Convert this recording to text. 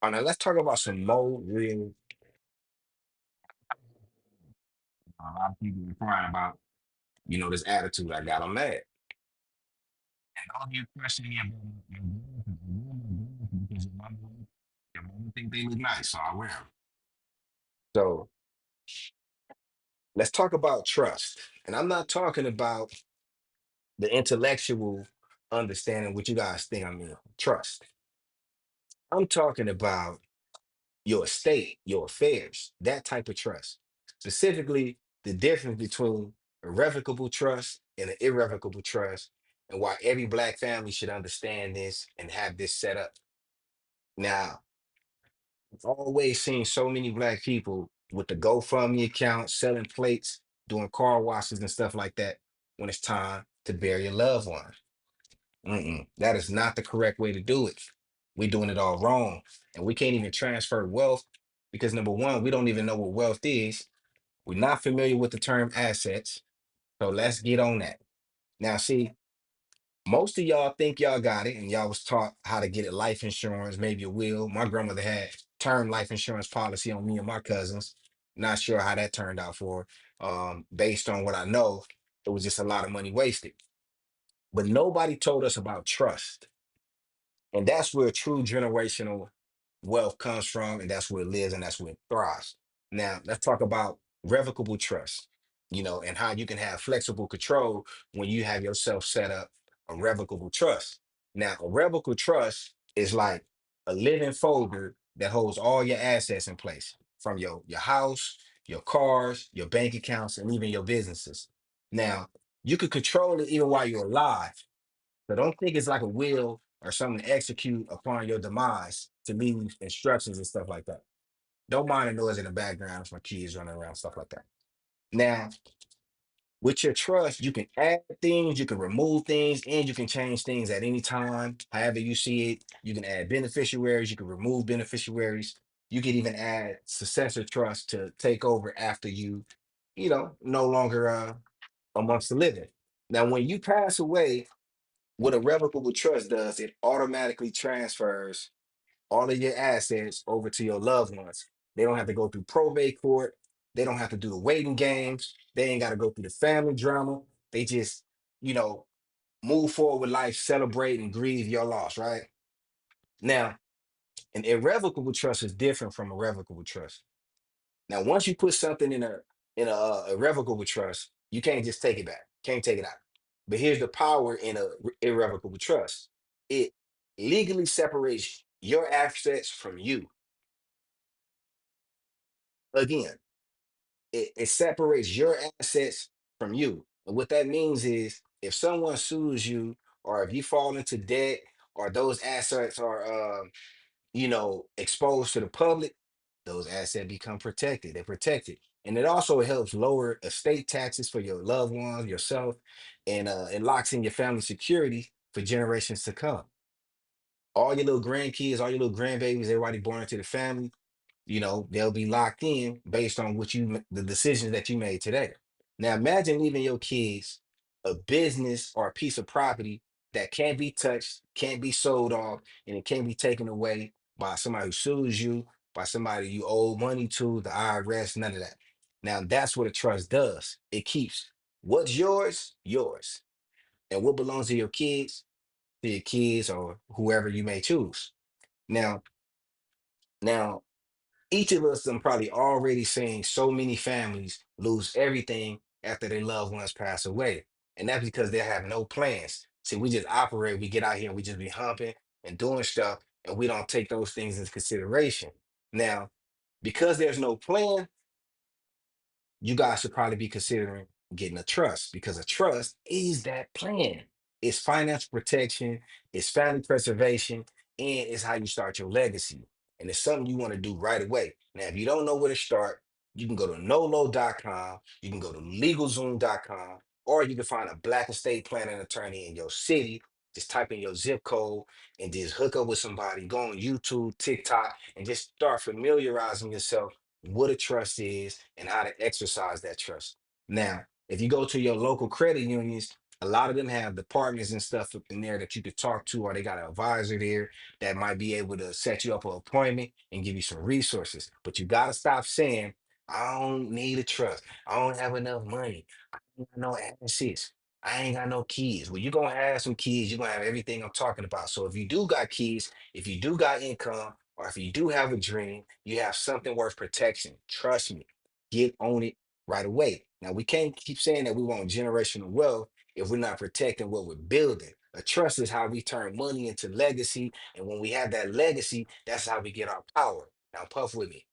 Now let's talk about some more real. A lot of people inquiring about, this attitude I got. I'm mad. And all of you questioning me about my growth and where my growth because your mama think they look nice, so I wear them. So let's talk about trust. And I'm not talking about the intellectual understanding what you guys think I mean. Trust. I'm talking about your estate, your affairs, that type of trust. Specifically, the difference between irrevocable trust and an irrevocable trust, and why every black family should understand this and have this set up. Now, I've always seen so many black people with the GoFundMe account selling plates, doing car washes and stuff like that when it's time to bury a loved one. That is not the correct way to do it. We're doing it all wrong. And we can't even transfer wealth because number one, we don't even know what wealth is. We're not familiar with the term assets. So let's get on that. Now, see, most of y'all think y'all got it and y'all was taught how to get it life insurance, maybe a will. My grandmother had term life insurance policy on me and my cousins. Not sure how that turned out for her. Based on what I know, it was just a lot of money wasted. But nobody told us about trust. And that's where true generational wealth comes from, and that's where it lives, and that's where it thrives. Now, let's talk about revocable trust, and how you can have flexible control when you have yourself set up a revocable trust. Now, a revocable trust is like a living folder that holds all your assets in place from your house, your cars, your bank accounts, and even your businesses. Now, you could control it even while you're alive, so don't think it's like a will or something to execute upon your demise to leave instructions and stuff like that. Don't mind the noise in the background. It's my kids running around, stuff like that. Now, with your trust, you can add things, you can remove things, and you can change things at any time, however you see it. You can add beneficiaries, you can remove beneficiaries. You can even add successor trust to take over after no longer amongst the living. Now, when you pass away, what a revocable trust does, it automatically transfers all of your assets over to your loved ones. They don't have to go through probate court. They don't have to do the waiting games. They ain't got to go through the family drama. They just, you know, move forward with life, celebrate and grieve your loss, right? Now, an irrevocable trust is different from a revocable trust. Now, once you put something in a irrevocable trust, you can't just take it back. Can't take it out. But here's the power in a irrevocable trust. It legally separates your assets from you. Again, it separates your assets from you. And what that means is if someone sues you or if you fall into debt or those assets are exposed to the public, those assets become protected. They're protected. And it also helps lower estate taxes for your loved ones, yourself, and it locks in your family security for generations to come. All your little grandkids, all your little grandbabies, everybody born into the family, they'll be locked in based on the decisions that you made today. Now imagine leaving your kids a business or a piece of property that can't be touched, can't be sold off, and it can't be taken away by somebody who sues you, by somebody you owe money to, the IRS, none of that. Now that's what a trust does. It keeps what's yours, and what belongs to your kids or whoever you may choose. Now, now each of us have probably already seen so many families lose everything after their loved ones pass away. And that's because they have no plans. See, we just operate, we get out here and we just be humping and doing stuff, and we don't take those things into consideration. Now, because there's no plan, you guys should probably be considering getting a trust because a trust is that plan. It's financial protection, it's family preservation, and it's how you start your legacy. And it's something you want to do right away. Now, if you don't know where to start, you can go to nolo.com, you can go to legalzoom.com, or you can find a black estate planning attorney in your city. Just type in your zip code and just hook up with somebody. Go on YouTube, TikTok, and just start familiarizing yourself what a trust is and how to exercise that trust. Now, if you go to your local credit unions, A lot of them have departments and stuff up in there that you could talk to, or they got an advisor there that might be able to set you up an appointment and give you some resources. But you got to stop saying, I don't need a trust. I don't have enough money. I ain't got no assets. I ain't got no keys. Well, you're gonna have some keys, you're gonna have everything I'm talking about. So if you do got keys, if you do got income, or if you do have a dream, you have something worth protection. Trust me, get on it right away. Now we can't keep saying that we want generational wealth if we're not protecting what we're building. A trust is how we turn money into legacy. And when we have that legacy, that's how we get our power. Now, puff with me.